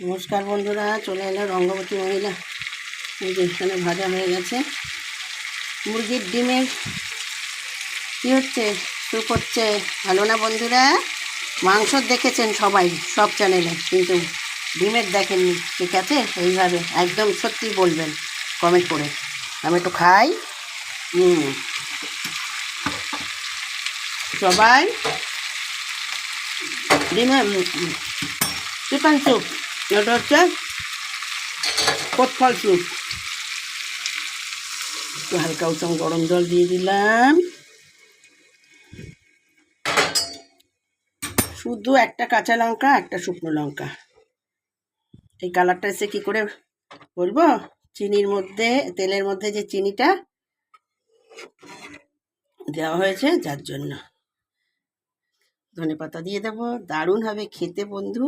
নমস্কার বন্ধুরা, চলে এলো রঙ্গবতী মহিলা। এই যে এখানে ভাজা হয়ে গেছে। মুরগির ডিমের কী হচ্ছে, স্যুপ হচ্ছে। ভালো না বন্ধুরা? মাংস দেখেছেন সবাই সব চ্যানেলে, কিন্তু ডিমের দেখেননি। ঠিক আছে, এইভাবে একদম সত্যি বলবেন কমেন্ট করে। আমি একটু খাই। সবাই ডিমের চিকেন স্যুপ, এটা হচ্ছে কোটফল স্যুপ। একটু হালকা উষম গরম জল দিয়ে দিলাম। শুধু একটা কাঁচা লঙ্কা, একটা শুকনো লঙ্কা। এই কালারটা এসে কী করে বলবো? চিনির মধ্যে, তেলের মধ্যে যে চিনিটা দেওয়া হয়েছে যার জন্য। ধনেপাতা দিয়ে দেবো, দারুণ হবে খেতে বন্ধু।